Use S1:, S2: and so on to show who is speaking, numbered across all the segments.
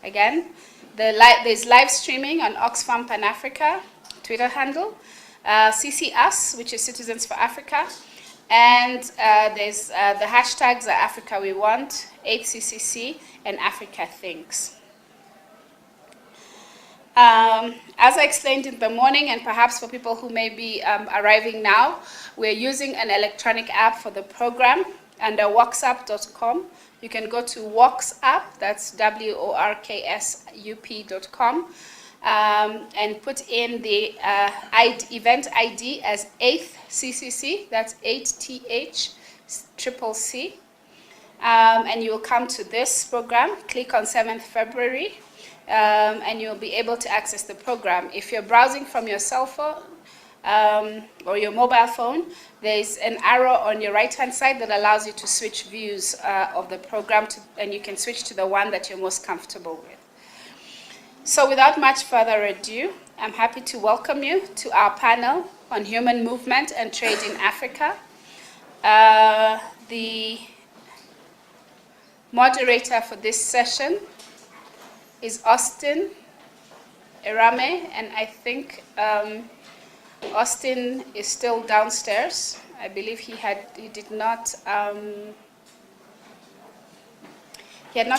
S1: again. There's live streaming on Oxfam Pan Africa Twitter handle, CC Us, which is Citizens for Africa, and there's the hashtags are Africa We Want, 8CCC, and Africa Thinks. As I explained in the morning, and perhaps for people who may be arriving now, we're using an electronic app for the program under worksup.com. You can go to WorksUp, that's WORKSUP.com, and put in the event ID as 8th CCC, that's 8THCCC, and you will come to this program. Click on 7th February. And you'll be able to access the program. If you're browsing from your cell phone or your mobile phone, there's an arrow on your right-hand side that allows you to switch views of the program, and you can switch to the one that you're most comfortable with. So without much further ado, I'm happy to welcome you to our panel on human movement and trade in Africa. The moderator for this session is Austin Erame, and I think Austin is still downstairs. I believe he had not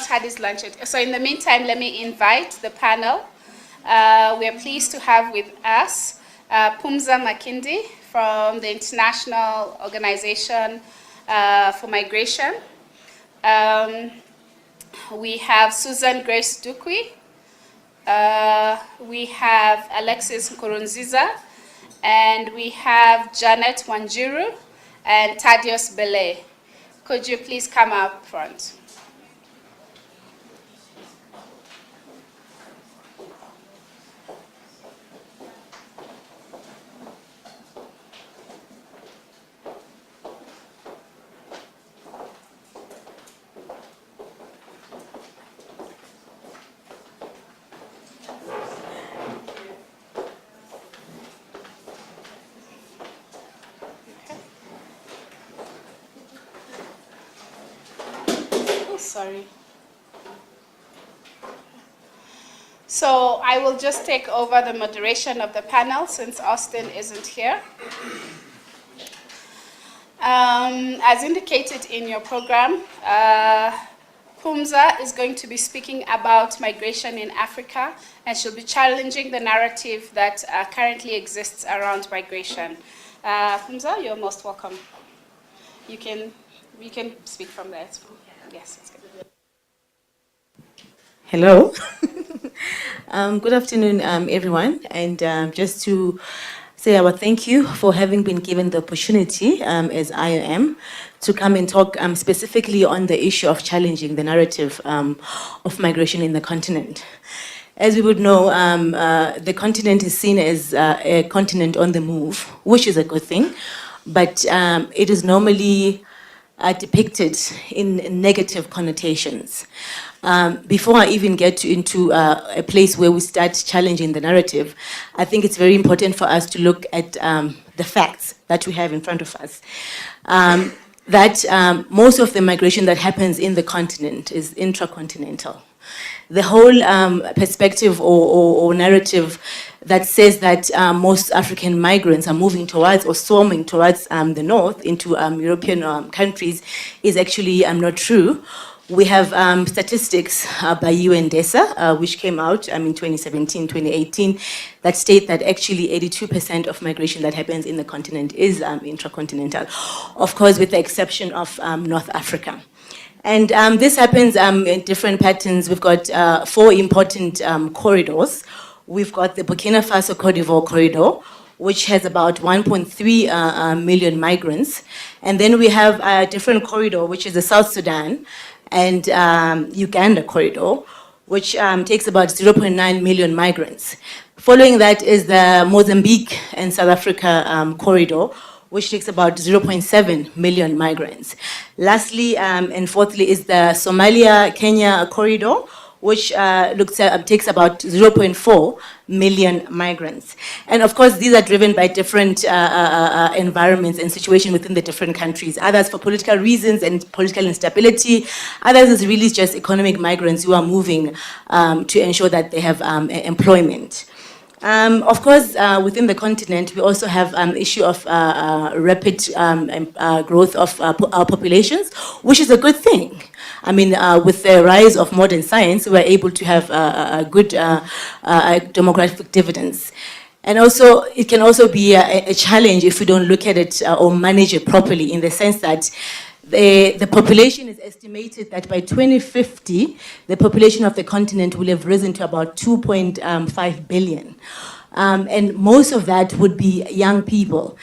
S1: had his lunch yet. So in the meantime, let me invite the panel. We are pleased to have with us Pumza Makindi from the International Organization for Migration. We have Susan Grace Dukwi, we have Alexis Nkurunziza, and we have Janet Wanjiru and Thaddeus Belay. Could you please come up front? Sorry. So I will just take over the moderation of the panel since Austin isn't here. As indicated in your program, Pumza is going to be speaking about migration in Africa, and she'll be challenging the narrative that currently exists around migration. Pumza, you're most welcome. You can speak from there. Yes, it's good.
S2: Hello. Good afternoon, everyone. And just to say our thank you for having been given the opportunity as IOM to come and talk specifically on the issue of challenging the narrative of migration in the continent. As we would know, the continent is seen as a continent on the move, which is a good thing, but it is normally depicted in negative connotations. Before I even get into a place where we start challenging the narrative, I think it's very important for us to look at the facts that we have in front of us. That most of the migration that happens in the continent is intracontinental. The whole perspective or narrative that says that most African migrants are moving towards or swarming towards the north into European countries is actually not true. We have statistics by UNDESA, which came out in 2017, 2018, that state that actually 82% of migration that happens in the continent is intracontinental, of course, with the exception of North Africa. And this happens in different patterns. We've got 4 important corridors. We've got the Burkina Faso-Cote d'Ivoire corridor, which has about 1.3 million migrants. And then we have a different corridor, which is the South Sudan and Uganda corridor, which takes about 0.9 million migrants. Following that is the Mozambique and South Africa corridor, which takes about 0.7 million migrants. Lastly and fourthly is the Somalia-Kenya corridor, which takes about 0.4 million migrants. And of course, these are driven by different environments and situations within the different countries. Others for political reasons and political instability. Others is really just economic migrants who are moving to ensure that they have employment. Of course, within the continent, we also have issue of rapid growth of our populations, which is a good thing. I mean, with the rise of modern science, we're able to have a good demographic dividends. And also, it can also be a challenge if we don't look at it or manage it properly, in the sense that the population is estimated that by 2050, the population of the continent will have risen to about 2.5 billion. And most of that would be young people.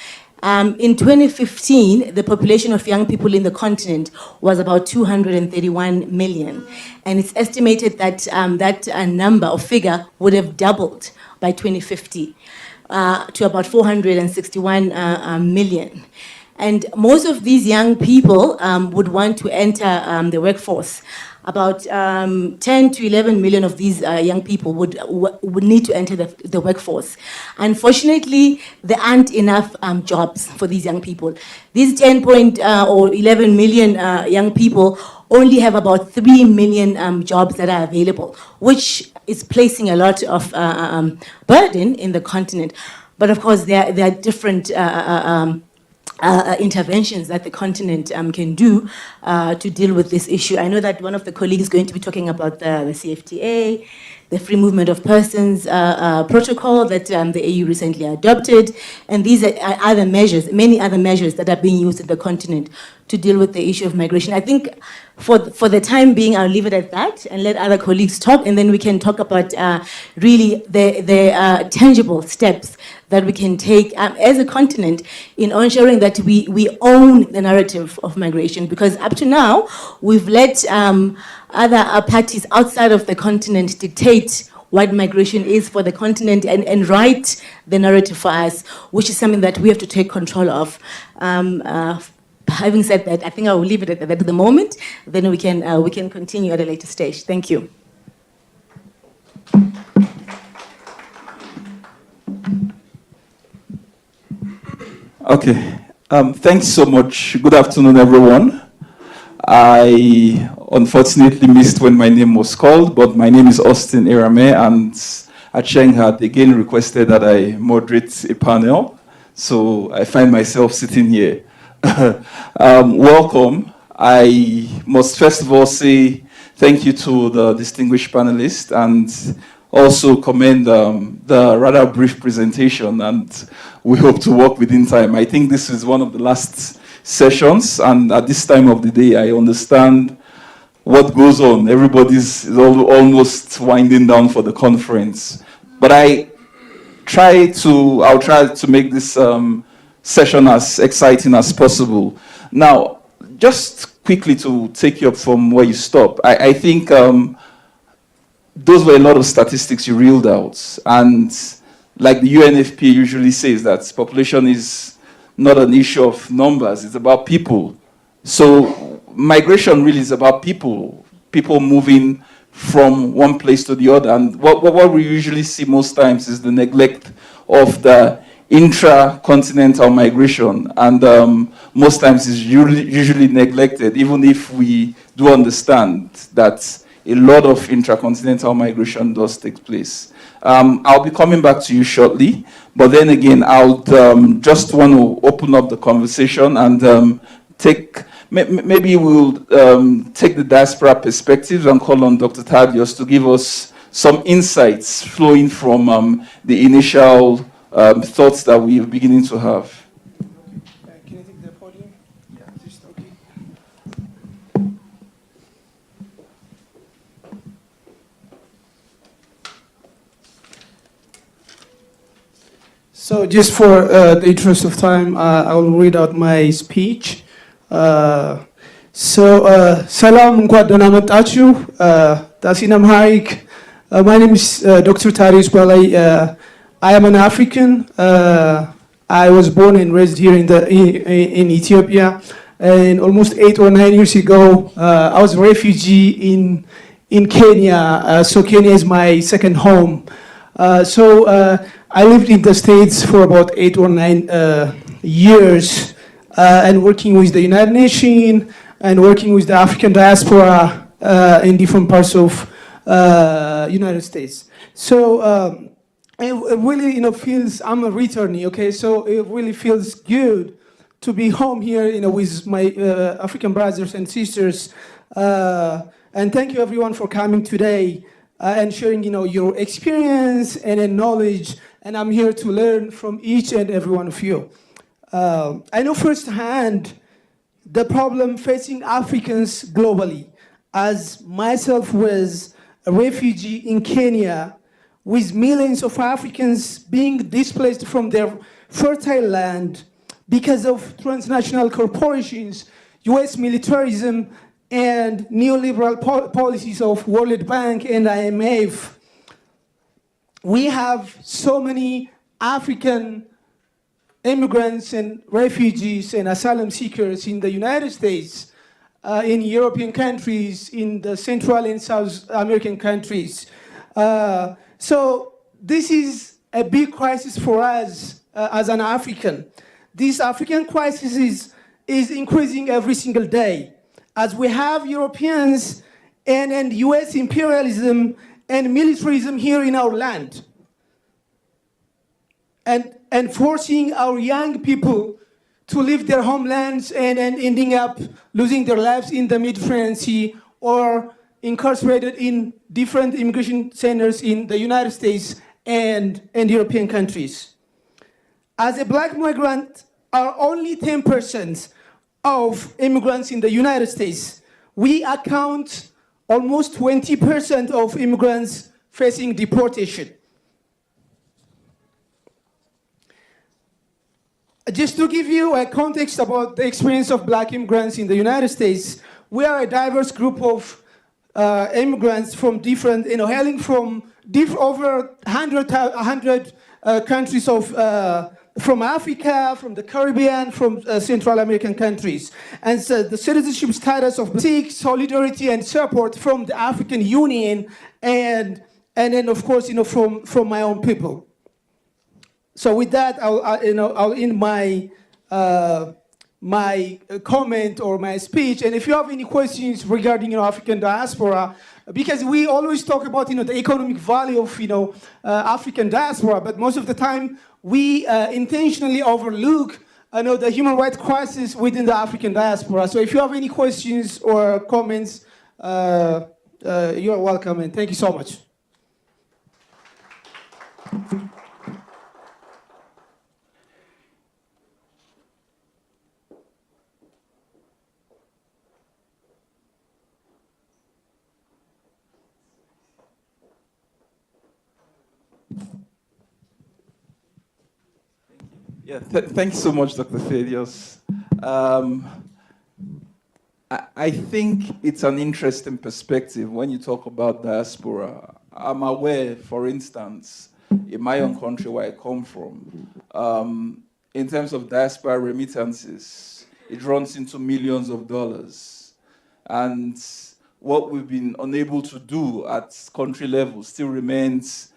S2: In 2015, the population of young people in the continent was about 231 million. And it's estimated that that number or figure would have doubled by 2050 to about 461 million. And most of these young people would want to enter the workforce. About 10 to 11 million of these young people would need to enter the workforce. Unfortunately, there aren't enough jobs for these young people. These or 11 million young people only have about 3 million jobs that are available, which is placing a lot of burden in the continent. But of course, there are different interventions that the continent can do to deal with this issue. I know that one of the colleagues is going to be talking about the CFTA, the Free Movement of Persons protocol that the AU recently adopted, and these are other measures, many other measures that are being used in the continent to deal with the issue of migration. I think for the time being, I'll leave it at that and let other colleagues talk, and then we can talk about really the tangible steps that we can take as a continent in ensuring that we own the narrative of migration, because up to now, we've let other parties outside of the continent dictate what migration is for the continent and write the narrative for us, which is something that we have to take control of. Having said that, I think I will leave it at that at the moment, then we can continue at a later stage. Thank you.
S3: Okay, thanks so much. Good afternoon, everyone. I unfortunately missed when my name was called, but my name is Austin Irame, and Acheng had again requested that I moderate a panel, so I find myself sitting here. Welcome. I must first of all say thank you to the distinguished panelists and also commend the rather brief presentation, and we hope to work within time. I think this is one of the last sessions, and at this time of the day, I understand what goes on. Everybody's almost winding down for the conference. But I'll try to make this session as exciting as possible. Now, just quickly to take you up from where you stop, I think those were a lot of statistics you reeled out. And like the UNFPA usually says, that population is not an issue of numbers, it's about people. So migration really is about people moving from one place to the other. And what we usually see most times is the neglect of the intra-continental migration. And most times it's usually neglected, even if we do understand that a lot of intracontinental migration does take place. I'll be coming back to you shortly, but then again, I'll just want to open up the conversation and maybe we'll take the diaspora perspectives and call on Dr. Thaddeus to give us some insights flowing from the initial thoughts that we are beginning to have.
S4: Can I take the podium? Yeah, just okay. So just for the interest of time, I will read out my speech. Salam እንኳን ደህና መጣችሁ. That's in Amharic. My name is Dr. Thaddeus Balai. I am an African. I was born and raised here in Ethiopia. And almost 8 or 9 years ago, I was a refugee in Kenya. So Kenya is my second home. I lived in the States for about 8 or 9 years and working with the United Nations and working with the African diaspora in different parts of United States. It really, feels, I'm a returnee, okay? So it really feels good to be home here, with my African brothers and sisters. And thank you everyone for coming today and sharing, your experience and knowledge. And I'm here to learn from each and every one of you. I know firsthand the problem facing Africans globally, as myself was a refugee in Kenya, with millions of Africans being displaced from their fertile land because of transnational corporations, US militarism, and neoliberal policies of World Bank and IMF. We have so many African immigrants and refugees and asylum seekers in the United States, in European countries, in the Central and South American countries. So this is a big crisis for us as an African. This African crisis is increasing every single day, as we have Europeans and US imperialism and militarism here in our land. And forcing our young people to leave their homelands and ending up losing their lives in the Mediterranean Sea or incarcerated in different immigration centers in the United States and European countries. As a black migrant, are only 10% of immigrants in the United States. We account almost 20% of immigrants facing deportation. Just to give you a context about the experience of black immigrants in the United States, we are a diverse group of immigrants from different, hailing from over 100 countries from Africa, from the Caribbean, from Central American countries. And so the citizenship status of seek solidarity and support from the African Union and then of course, from my own people. So with that, I'll end my my comment or my speech. And if you have any questions regarding African diaspora, because we always talk about the economic value of African diaspora, but most of the time we intentionally overlook the human rights crisis within the African diaspora. So if you have any questions or comments, you're welcome, and thank you so much.
S3: Yeah, thank you so much, Dr. Thaddeus. I think it's an interesting perspective when you talk about diaspora. I'm aware, for instance, in my own country where I come from, in terms of diaspora remittances, it runs into millions of dollars. And what we've been unable to do at country level still remains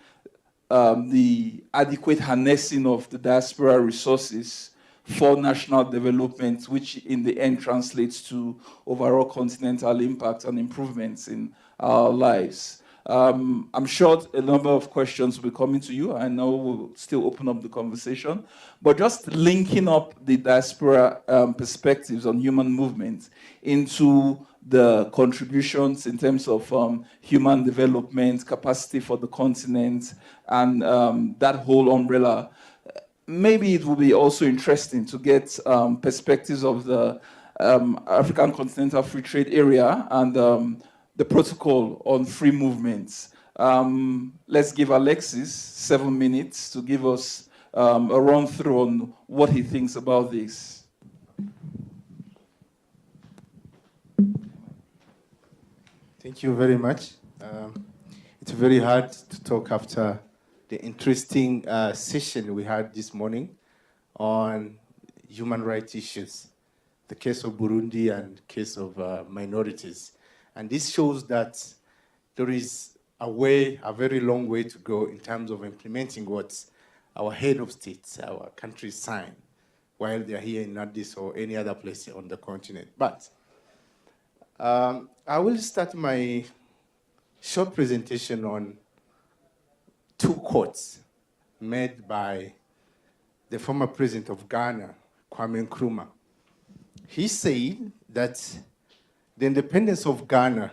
S3: the adequate harnessing of the diaspora resources for national development, which in the end translates to overall continental impact and improvements in our lives. I'm sure a number of questions will be coming to you. I know we'll still open up the conversation, but just linking up the diaspora perspectives on human movement into the contributions in terms of human development, capacity for the continent, and that whole umbrella. Maybe it will be also interesting to get perspectives of the African Continental Free Trade Area and the protocol on free movements. Let's give Alexis 7 minutes to give us a run-through on what he thinks about this.
S5: Thank you very much. It's very hard to talk after the interesting session we had this morning on human rights issues, the case of Burundi and case of minorities. And this shows that there is a very long way to go in terms of implementing what our head of states, our countries sign while they're here in Addis or any other place on the continent. But I will start my short presentation on two quotes made by the former president of Ghana, Kwame Nkrumah. He said that the independence of Ghana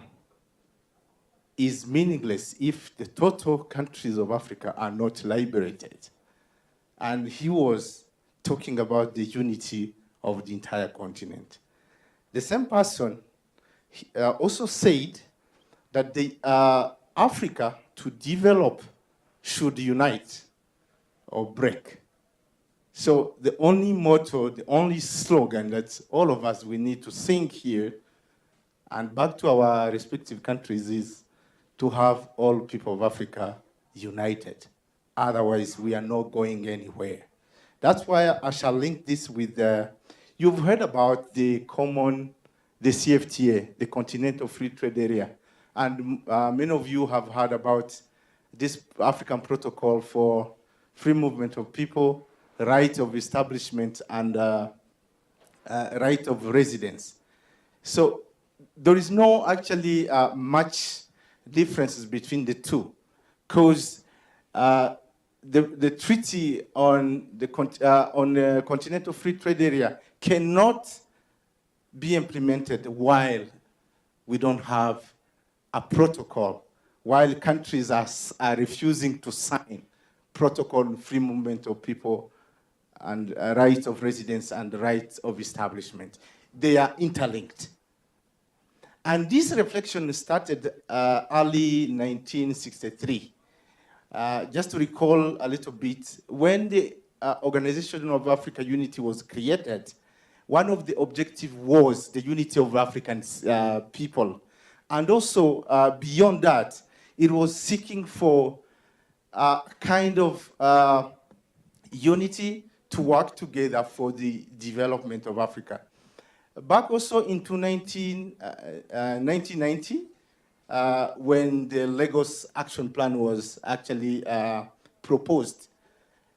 S5: is meaningless if the total countries of Africa are not liberated. And he was talking about the unity of the entire continent. The same person also said that Africa to develop should unite or break. So the only motto, the only slogan that all of us we need to sing here and back to our respective countries is to have all people of Africa united. Otherwise, we are not going anywhere. That's why I shall link this with you've heard about the CFTA, the Continental Free Trade Area. And many of you have heard about this African protocol for free movement of people, right of establishment, and right of residence. So there is no actually much differences between the two, because the treaty on the Continental Free Trade Area cannot be implemented while we don't have a protocol, while countries are refusing to sign protocol on free movement of people and right of residence and right of establishment. They are interlinked. And this reflection started early 1963. Just to recall a little bit, when the Organization of Africa Unity was created, one of the objectives was the unity of African people. And also, beyond that, it was seeking for a kind of unity to work together for the development of Africa. Back also into 1990, when the Lagos Action Plan was actually proposed,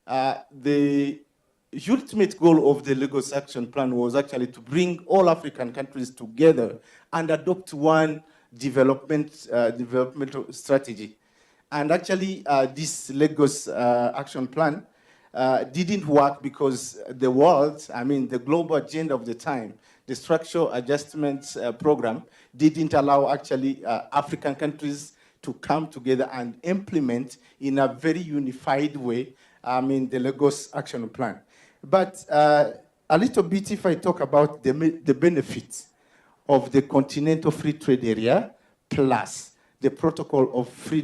S5: the ultimate goal of the Lagos Action Plan was actually to bring all African countries together and adopt one developmental strategy. And actually, this Lagos Action Plan didn't work because the world, the global agenda of the time, the structural adjustment program didn't allow actually African countries to come together and implement in a very unified way, the Lagos Action Plan. But a little bit if I talk about the benefits of the Continental Free Trade Area plus the protocol of free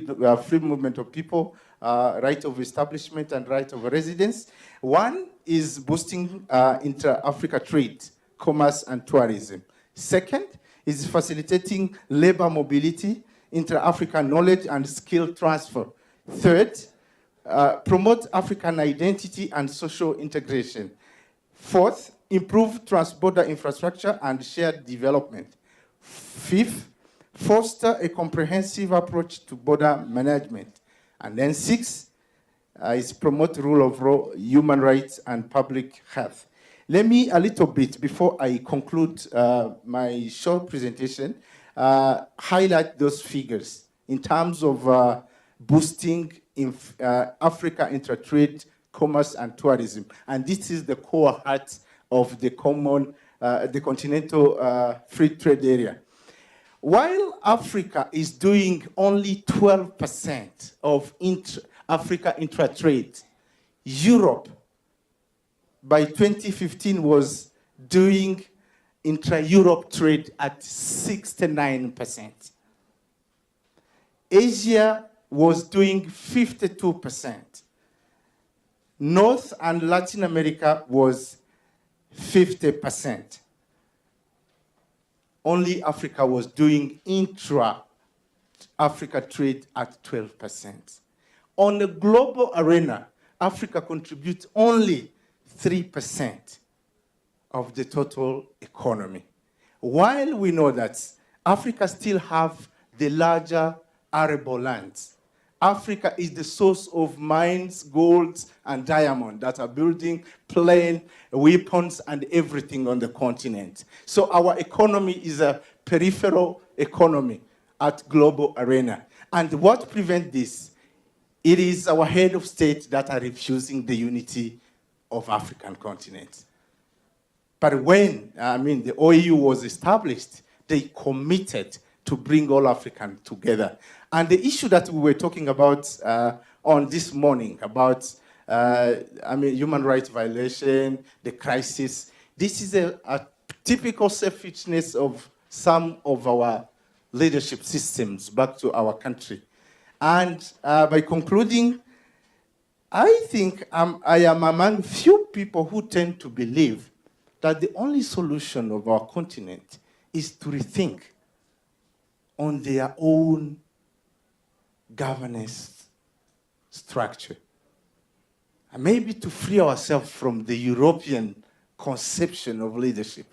S5: movement of people, right of establishment and right of residence. One is boosting inter-Africa trade, commerce and tourism. Second is facilitating labor mobility, inter-African knowledge and skill transfer. Third, promote African identity and social integration. Fourth, improve trans-border infrastructure and shared development. Fifth, foster a comprehensive approach to border management. And then sixth, is promote rule of law, human rights, and public health. Let me, a little bit, before I conclude my short presentation, highlight those figures in terms of boosting Africa inter-trade, commerce, and tourism. And this is the core heart of the Continental Free Trade Area. While Africa is doing only 12% of Africa intra-trade, Europe by 2015 was doing intra-Europe trade at 69%. Asia was doing 52%. North and Latin America was 50%. Only Africa was doing intra-Africa trade at 12%. On the global arena, Africa contributes only 3% of the total economy. While we know that Africa still have the larger arable lands. Africa is the source of mines, gold, and diamond that are building plane, weapons, and everything on the continent. So our economy is a peripheral economy at global arena. And what prevents this? It is our head of state that are refusing the unity of African continent. But when, the OAU was established, they committed to bring all Africans together. And the issue that we were talking about on this morning, about human rights violation, the crisis, this is a typical selfishness of some of our leadership systems back to our country. And by concluding, I think I am among few people who tend to believe that the only solution of our continent is to rethink on their own governance structure. And maybe to free ourselves from the European conception of leadership.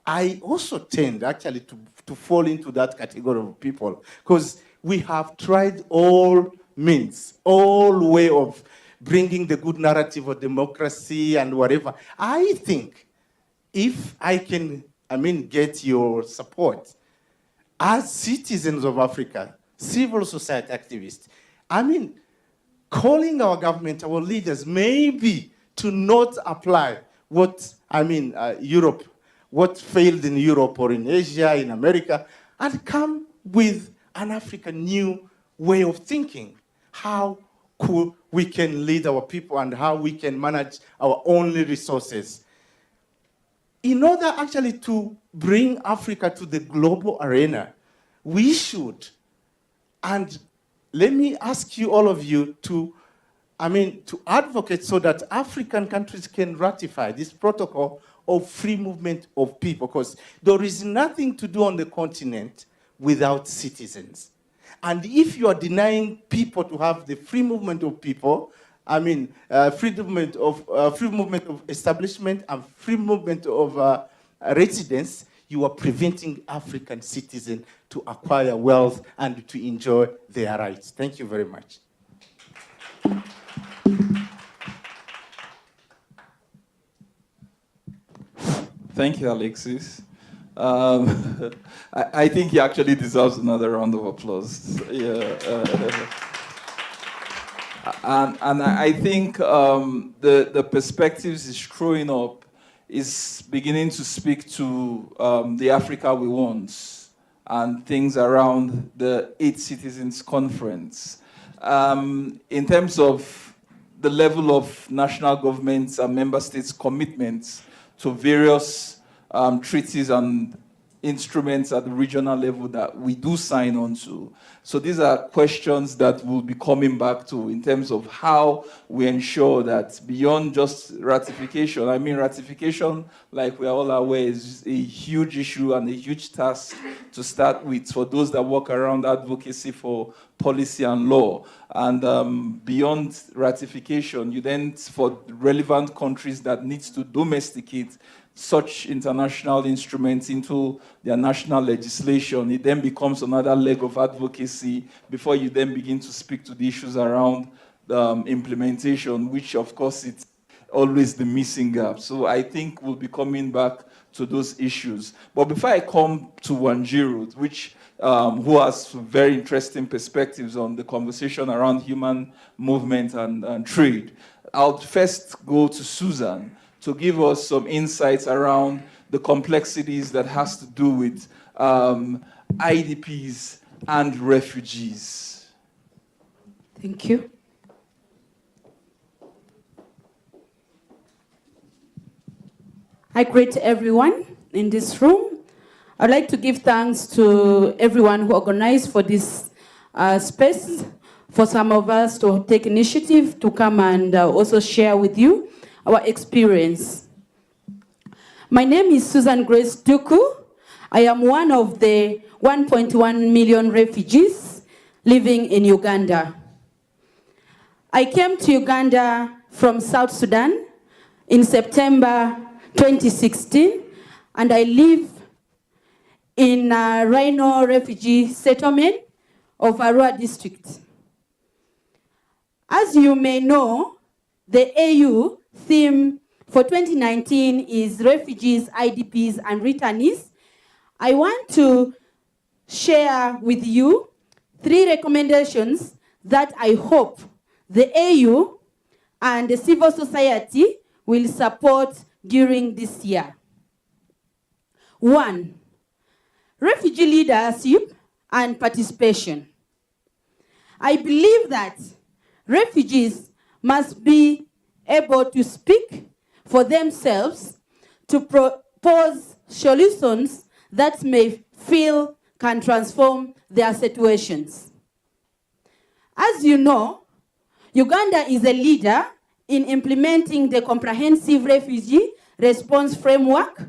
S5: I also tend actually to fall into that category of people because we have tried all means, all way of bringing the good narrative of democracy and whatever. I think if I can, get your support as citizens of Africa, civil society activists, calling our government, our leaders, maybe to not apply what, Europe, what failed in Europe or in Asia, in America, and come with an African new way of thinking. How we can lead our people and how we can manage our own resources. In order actually to bring Africa to the global arena, we should, and let me ask you, all of you, to advocate so that African countries can ratify this protocol of free movement of people, because there is nothing to do on the continent without citizens. And if you are denying people to have the free movement of people, free movement of establishment and free movement of residents, you are preventing African citizens to acquire wealth and to enjoy their rights. Thank you very much.
S3: Thank you, Alexis. I think he actually deserves another round of applause. Yeah. And I think the perspectives he's throwing up is beginning to speak to the Africa we want and things around the 8 Citizens Conference. In terms of the level of national governments and member states' commitments to various treaties and instruments at the regional level that we do sign on to. So these are questions that we'll be coming back to in terms of how we ensure that beyond just ratification, ratification, like we are all aware, is a huge issue and a huge task to start with for those that work around advocacy for policy and law. And beyond ratification, you then, for relevant countries that need to domesticate such international instruments into their national legislation, it then becomes another leg of advocacy before you then begin to speak to the issues around implementation, which of course it's always the missing gap. So I think we'll be coming back to those issues. But before I come to Wanjiru, who has very interesting perspectives on the conversation around human movement and trade, I'll first go to Susan to give us some insights around the complexities that has to do with IDPs and refugees.
S6: Thank you. I greet everyone in this room. I'd like to give thanks to everyone who organized for this space, for some of us to take initiative to come and also share with you our experience. My name is Susan Grace Duku. I am one of the 1.1 million refugees living in Uganda. I came to Uganda from South Sudan in September 2016, and I live in a Rhino refugee settlement of Arua district. As you may know, the AU theme for 2019 is refugees, IDPs, and returnees. I want to share with you 3 recommendations that I hope the AU and the civil society will support during this year. 1, refugee leadership and participation. I believe that refugees must be able to speak for themselves, to propose solutions that may feel can transform their situations. As you know, Uganda is a leader in implementing the comprehensive refugee response framework,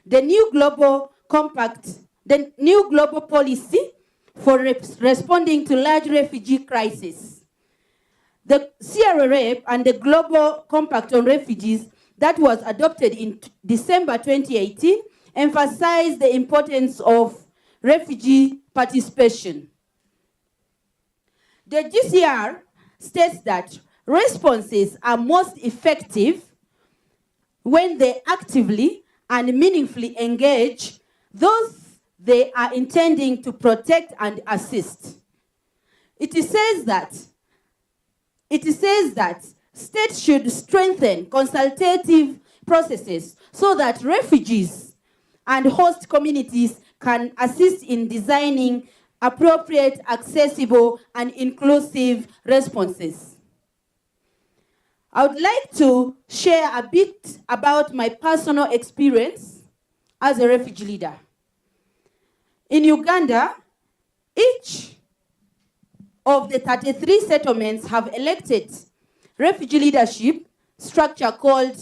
S6: the new global compact, the new global policy for responding to large refugee crises. The CRRF and the Global Compact on Refugees that was adopted in December 2018 emphasized the importance of refugee participation. The GCR states that responses are most effective when they actively and meaningfully engage those they are intending to protect and assist. It says that states should strengthen consultative processes so that refugees and host communities can assist in designing appropriate, accessible, and inclusive responses. I would like to share a bit about my personal experience as a refugee leader. In Uganda, each of the 33 settlements have elected refugee leadership structure called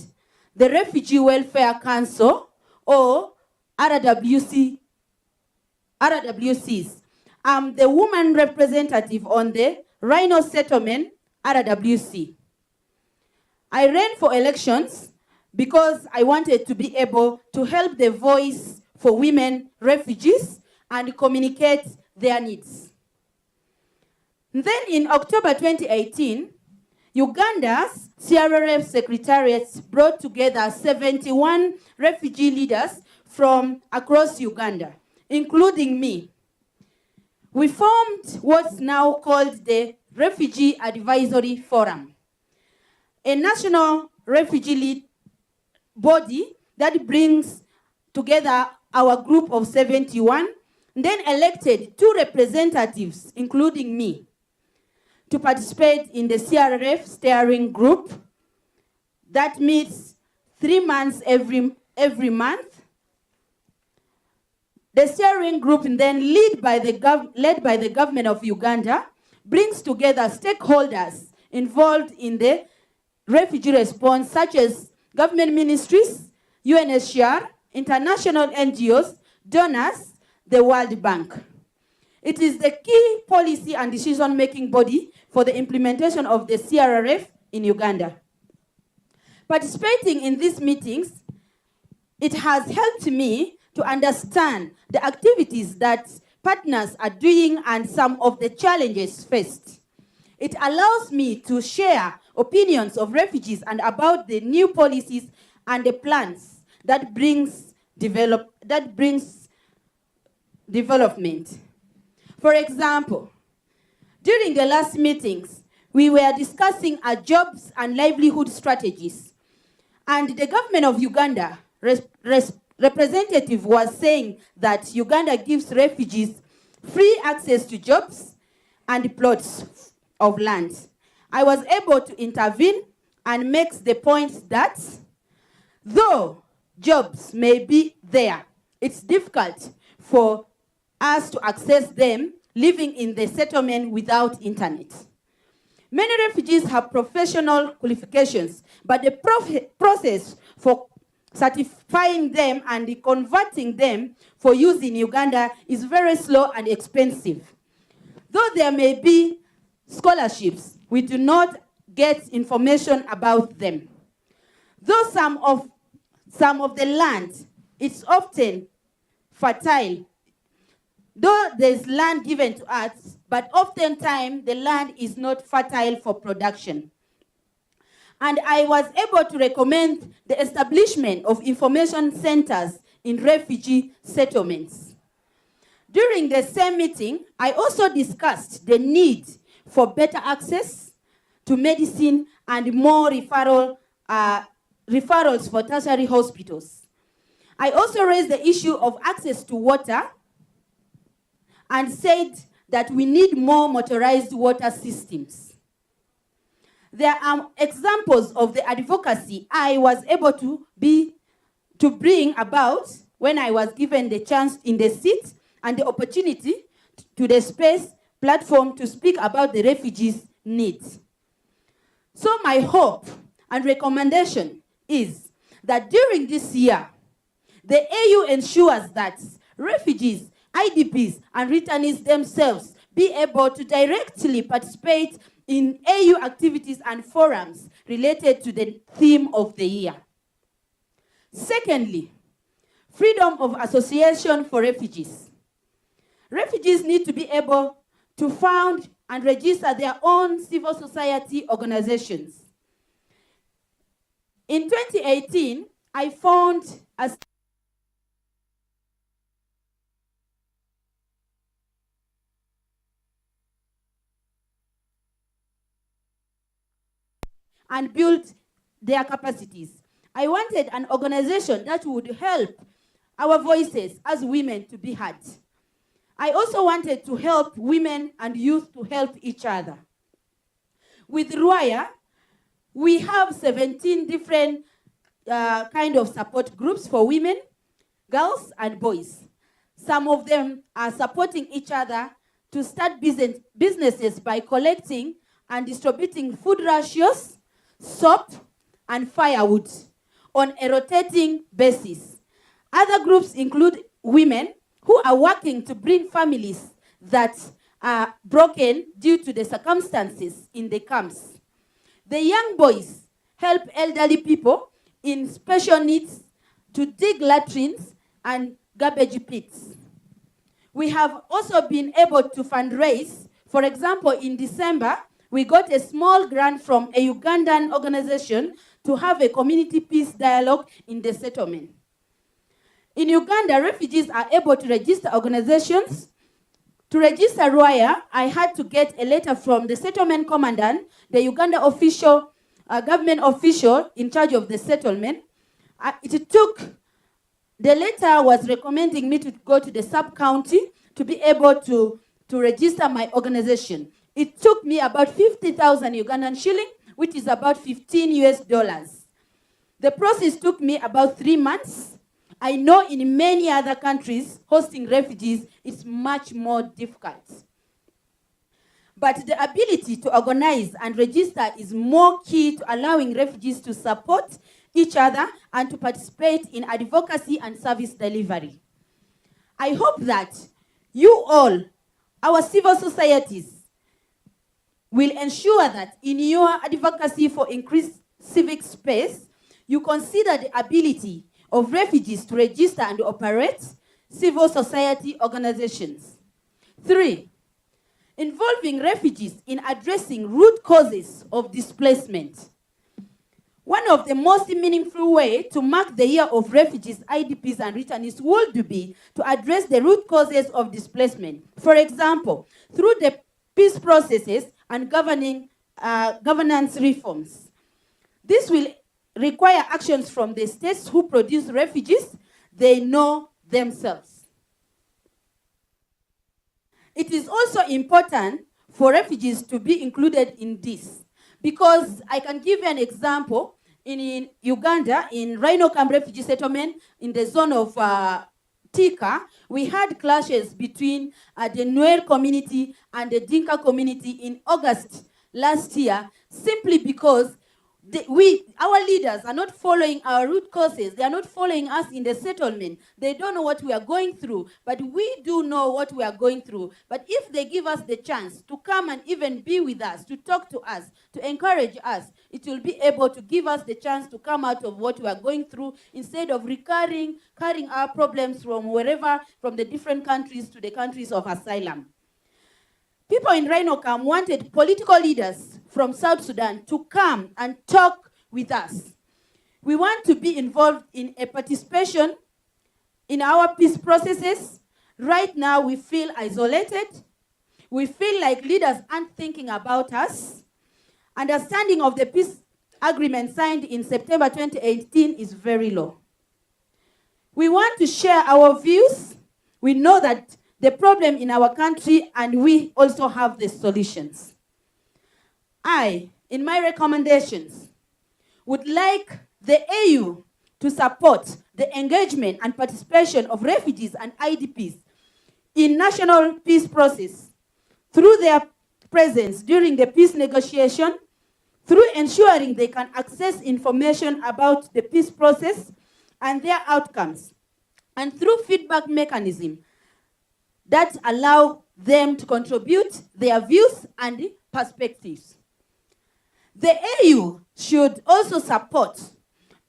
S6: the Refugee Welfare Council, or RWCs. I'm the woman representative on the Rhino Settlement, RWC. I ran for elections because I wanted to be able to help the voice for women refugees and communicate their needs. Then in October 2018, Uganda's CRRF Secretariat brought together 71 refugee leaders from across Uganda, including me. We formed what's now called the Refugee Advisory Forum, a national refugee lead body that brings together our group of 71, then elected 2 representatives, including me, to participate in the CRRF steering group that meets 3 months every month. The steering group, then led by the government of Uganda, brings together stakeholders involved in the refugee response, such as government ministries, UNHCR, international NGOs, donors, the World Bank. It is the key policy and decision-making body for the implementation of the CRRF in Uganda. Participating in these meetings, it has helped me to understand the activities that partners are doing and some of the challenges faced. It allows me to share opinions of refugees and about the new policies and the plans that brings development. For example, during the last meetings, we were discussing our jobs and livelihood strategies. And the government of Uganda representative was saying that Uganda gives refugees free access to jobs and plots of land. I was able to intervene and make the point that though jobs may be there, it's difficult for us to access them living in the settlement without internet. Many refugees have professional qualifications, but the process for certifying them and converting them for use in Uganda is very slow and expensive. Though there may be scholarships, we do not get information about them. Though some of the land is often fertile, though there's land given to us, but oftentimes the land is not fertile for production. And I was able to recommend the establishment of information centers in refugee settlements. During the same meeting, I also discussed the need for better access to medicine and more referrals for tertiary hospitals. I also raised the issue of access to water and said that we need more motorized water systems. There are examples of the advocacy I was able to bring about when I was given the chance in the seat and the opportunity to the space platform to speak about the refugees' needs. So my hope and recommendation is that during this year, the AU ensures that refugees, IDPs, and returnees themselves be able to directly participate in AU activities and forums related to the theme of the year. Secondly, freedom of association for refugees. Refugees need to be able to found and register their own civil society organizations. In 2018, I found a and build their capacities. I wanted an organization that would help our voices as women to be heard. I also wanted to help women and youth to help each other. With Ruaya, we have 17 different kind of support groups for women, girls, and boys. Some of them are supporting each other to start businesses by collecting and distributing food rations, soap, and firewood on a rotating basis. Other groups include women who are working to bring families that are broken due to the circumstances in the camps. The young boys help elderly people in special needs to dig latrines and garbage pits. We have also been able to fundraise. For example, in December, we got a small grant from a Ugandan organization to have a community peace dialogue in the settlement. In Uganda, refugees are able to register organizations. To register Ruaya, I had to get a letter from the settlement commandant, the Uganda official, government official in charge of the settlement. The letter was recommending me to go to the sub-county to be able to register my organization. It took me about 50,000 Ugandan shilling, which is about $15. The process took me about 3 months. I know in many other countries, hosting refugees is much more difficult. But the ability to organize and register is more key to allowing refugees to support each other and to participate in advocacy and service delivery. I hope that you all, our civil societies, will ensure that in your advocacy for increased civic space, you consider the ability of refugees to register and operate civil society organizations. 3, involving refugees in addressing root causes of displacement. One of the most meaningful ways to mark the year of refugees, IDPs, and returnees would be to address the root causes of displacement. For example, through the peace processes and governance reforms. This will require actions from the states who produce refugees. They know themselves. It is also important for refugees to be included in this, because I can give you an example. In Uganda, in Rhino Camp Refugee Settlement, in the zone of Tika, we had clashes between the Nuer community and the Dinka community in August last year, simply because our leaders are not following our root causes. They are not following us in the settlement. They don't know what we are going through, but we do know what we are going through. But if they give us the chance to come and even be with us, to talk to us, to encourage us, it will be able to give us the chance to come out of what we are going through instead of carrying our problems from wherever, from the different countries to the countries of asylum. People in Rhinocam wanted political leaders from South Sudan to come and talk with us. We want to be involved in a participation in our peace processes. Right now, we feel isolated. We feel like leaders aren't thinking about us. Understanding of the peace agreement signed in September 2018 is very low. We want to share our views. We know that the problem in our country, and we also have the solutions. I, in my recommendations, would like the AU to support the engagement and participation of refugees and IDPs in national peace process through their presence during the peace negotiation, through ensuring they can access information about the peace process and their outcomes, and through feedback mechanism that allow them to contribute their views and perspectives. The AU should also support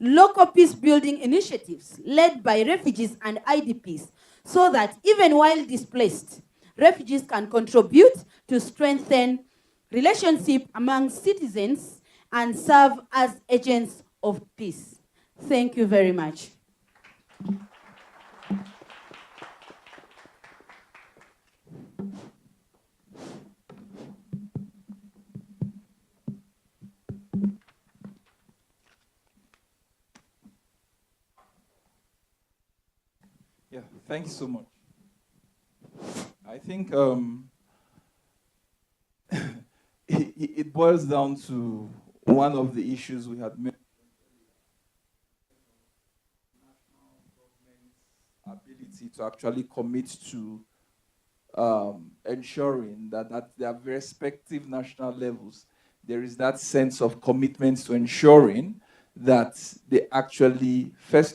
S6: local peace building initiatives led by refugees and IDPs so that even while displaced, refugees can contribute to strengthen relationship among citizens and serve as agents of peace. Thank you very much.
S3: Yeah, thanks so much. I think it boils down to one of the issues we had mentioned, ability to actually commit to ensuring that at their respective national levels, there is that sense of commitment to ensuring that they actually, first